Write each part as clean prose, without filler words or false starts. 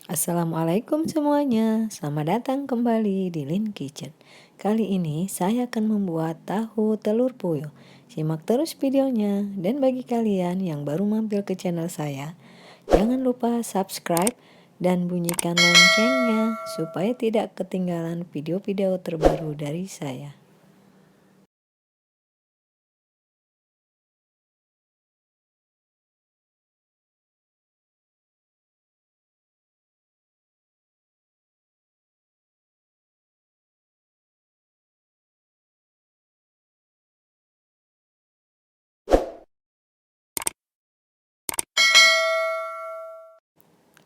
Assalamualaikum semuanya, selamat datang kembali di Lin Kitchen. Kali ini saya akan membuat tahu telur puyuh. Simak terus videonya, dan bagi kalian yang baru mampir ke channel saya, jangan lupa subscribe dan bunyikan loncengnya supaya tidak ketinggalan video-video terbaru dari saya.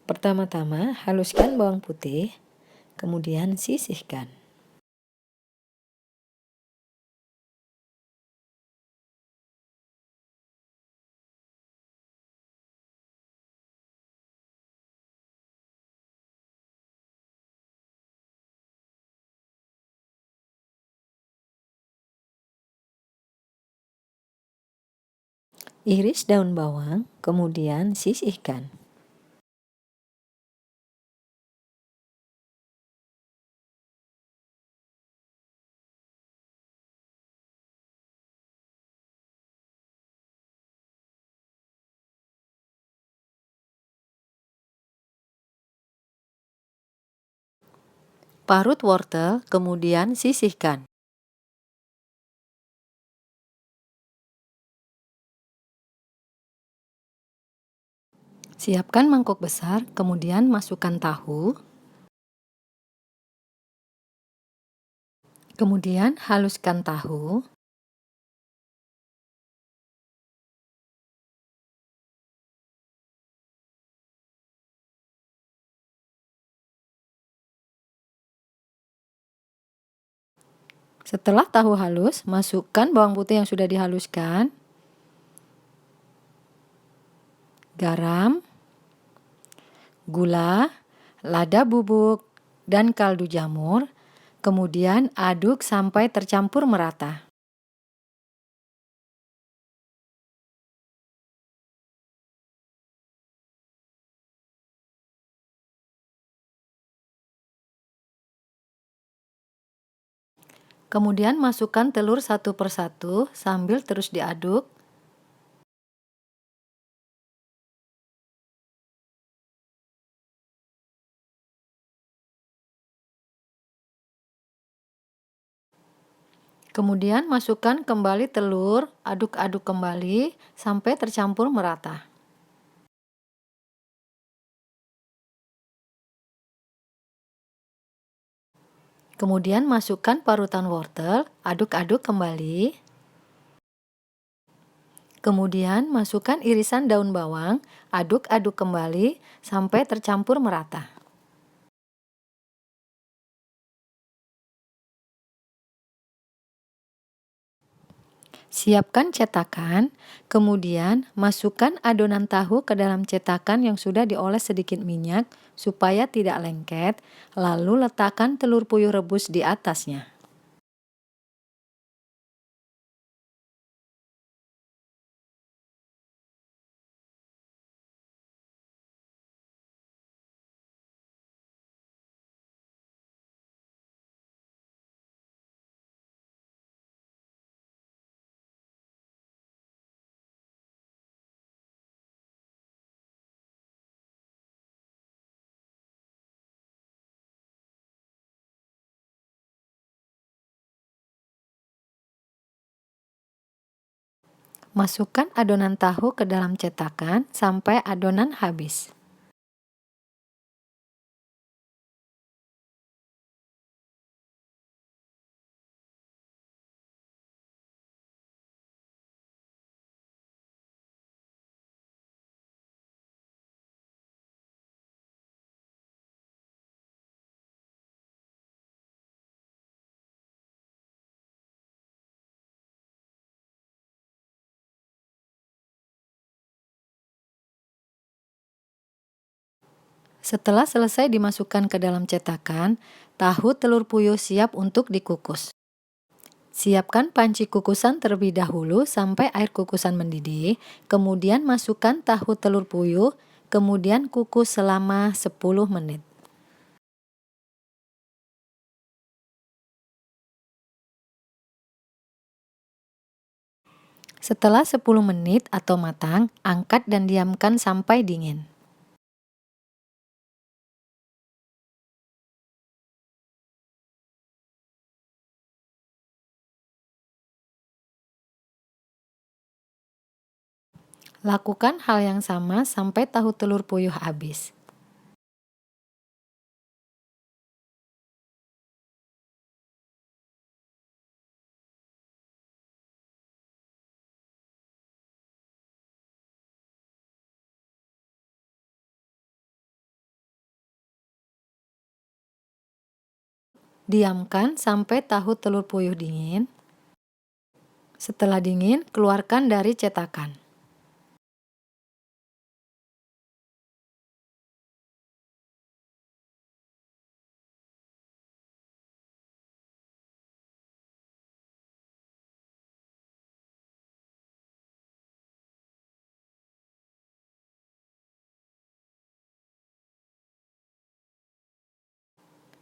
Pertama-tama, haluskan bawang putih, kemudian sisihkan. Iris daun bawang, kemudian sisihkan. Parut wortel, kemudian sisihkan. Siapkan mangkok besar, kemudian masukkan tahu. Kemudian haluskan tahu. Setelah tahu halus, masukkan bawang putih yang sudah dihaluskan, garam, gula, lada bubuk, dan kaldu jamur. Kemudian aduk sampai tercampur merata. Kemudian masukkan telur satu persatu sambil terus diaduk. Kemudian masukkan kembali telur, aduk-aduk kembali sampai tercampur merata. Kemudian masukkan parutan wortel, aduk-aduk kembali. Kemudian masukkan irisan daun bawang, aduk-aduk kembali sampai tercampur merata. Siapkan cetakan, kemudian masukkan adonan tahu ke dalam cetakan yang sudah dioles sedikit minyak supaya tidak lengket, lalu letakkan telur puyuh rebus di atasnya. Masukkan adonan tahu ke dalam cetakan sampai adonan habis. Setelah selesai dimasukkan ke dalam cetakan, tahu telur puyuh siap untuk dikukus. Siapkan panci kukusan terlebih dahulu sampai air kukusan mendidih, kemudian masukkan tahu telur puyuh, kemudian kukus selama 10 menit. Setelah 10 menit atau matang, angkat dan diamkan sampai dingin. Lakukan hal yang sama sampai tahu telur puyuh habis. Diamkan sampai tahu telur puyuh dingin. Setelah dingin, keluarkan dari cetakan.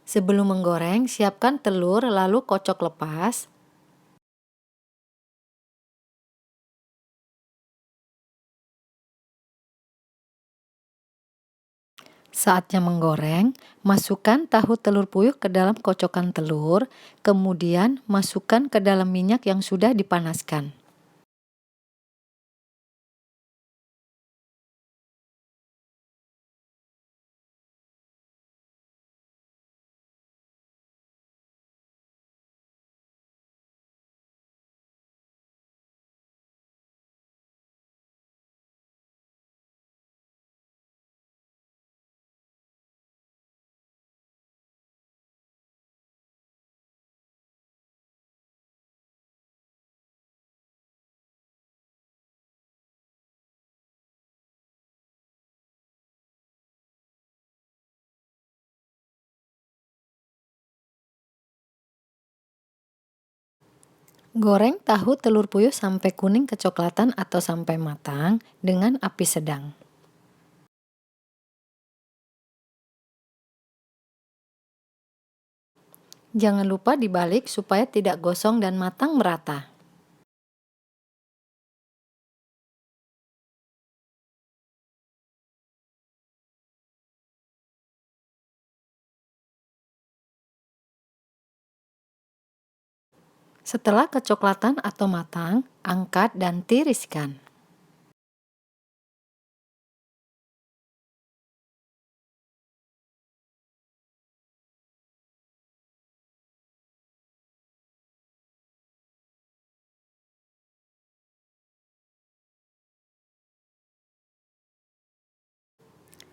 Sebelum menggoreng, siapkan telur lalu kocok lepas. Saatnya menggoreng, masukkan tahu telur puyuh ke dalam kocokan telur, kemudian masukkan ke dalam minyak yang sudah dipanaskan. Goreng tahu telur puyuh sampai kuning kecoklatan atau sampai matang dengan api sedang. Jangan lupa dibalik supaya tidak gosong dan matang merata. Setelah kecoklatan atau matang, angkat dan tiriskan.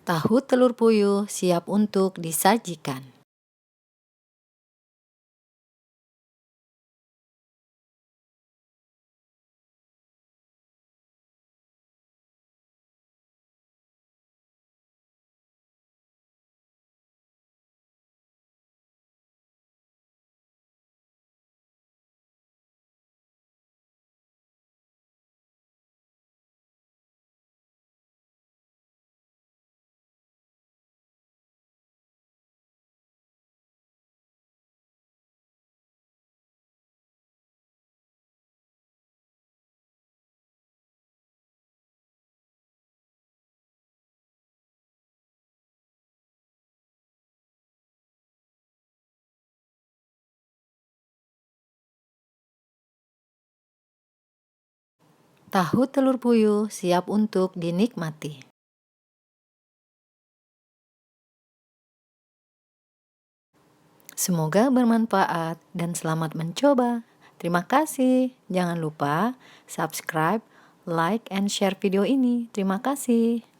Tahu telur puyuh siap untuk disajikan. Tahu telur puyuh siap untuk dinikmati. Semoga bermanfaat dan selamat mencoba. Terima kasih. Jangan lupa subscribe, like, and share video ini. Terima kasih.